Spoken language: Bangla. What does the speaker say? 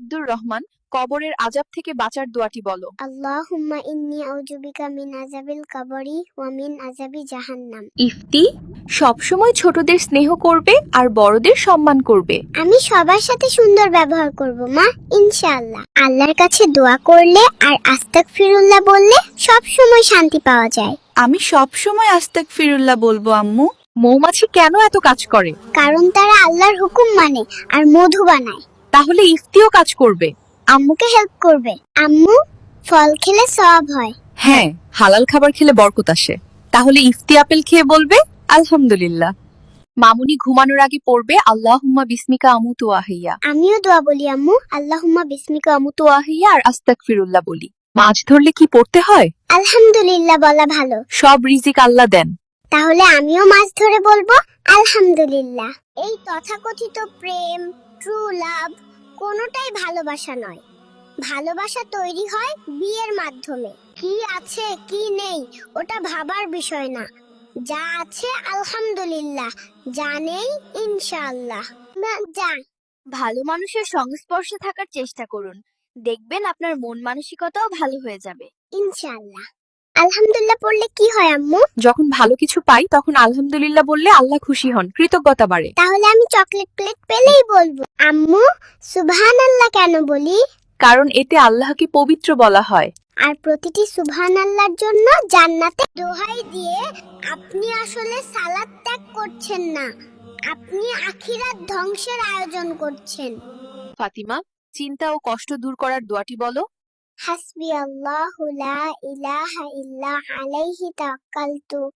আব্দুর রহমান, কবরের আযাব থেকে বাঁচার দোয়াটি বলো। আল্লাহুম্মা ইন্নী আউযু বিকা মিন আযাবিল কবরি ওয়া মিন আযাবি জাহান্নাম। ইফতি, সবসময় ছোটদের স্নেহ করবে আর বড়দের সম্মান করবে। আমি সবার সাথে সুন্দর ব্যবহার করব মা, ইনশাআল্লাহ। আল্লাহর কাছে দোয়া করলে আর আস্তাগফিরুল্লাহ বললে সব সময় শান্তি পাওয়া যায়। আমি সবসময় আস্তাগফিরুল্লাহ বলবো আম্মু। মৌমাছি কেন এত কাজ করে? কারণ তারা আল্লাহর হুকুম মানে আর মধু বানায়। তাহলে ইফতিও কাজ করবে। আম্মুকে হেল্প করবে। আম্মু, ফল খেলে সওয়াব হয়। হ্যাঁ, হালাল খাবার খেলে বরকত আসে। তাহলে ইফতি আপেল খেয়ে বলবে আলহামদুলিল্লাহ। মামুনি ঘুমানোর আগে পড়বে আল্লাহুম্মা বিসমিকা আমুতু ওয়া আহইয়া। আমিও দোয়া বলি আম্মু, আল্লাহুম্মা বিসমিকা আমুতু। তো আহিয়া আর আস্তাগফিরুল্লাহ বলি। মাছ ধরলে কি পড়তে হয়? আলহামদুলিল্লাহ বলা ভালো। সব রিজিক আল্লাহ দেন। তাহলে আমিও মাছ ধরে বলবো আলহামদুলিল্লাহ। এই তথাকথিত প্রেম, ট্রু লাভ কোনোটাই ভালোবাসা নয়। ভালোবাসা তৈরি হয় বিয়ের মাধ্যমে। কি আছে কি নেই ওটা ভাবার বিষয় না। যা আছে আলহামদুলিল্লাহ, যা নেই ইনশাআল্লাহ। না যা। ভালো মানুষের সংস্পর্শে থাকার চেষ্টা করুন, দেখবেন আপনার মন মানসিকতাও ভালো হয়ে যাবে। ইনশাআল্লাহ। আলহামদুলিল্লাহ পড়লে কি হয় আম্মু? যখন ভালো কিছু পাই তখন আলহামদুলিল্লাহ বললে আল্লাহ খুশি হন, কৃতজ্ঞতা বাড়ে। তাহলে আমি চকলেট প্লেট পেলেই বলবো আম্মু সুবহানাল্লাহ কেন বলি? কারণ এতে আল্লাহকে পবিত্র বলা হয়। আর প্রতিটি সুবহানাল্লাহর জন্য জান্নাতে দোহাই দিয়ে আপনি আসলে সালাত ত্যাগ করছেন না, আপনি আখিরাত ধ্বংসের আয়োজন করছেন। ফাতিমা, চিন্তা ও কষ্ট দূর করার দোয়াটি বলো। হাসবি আল্লাহু লা ইলাহা ইল্লা আলাইহি তাওয়াক্কালতু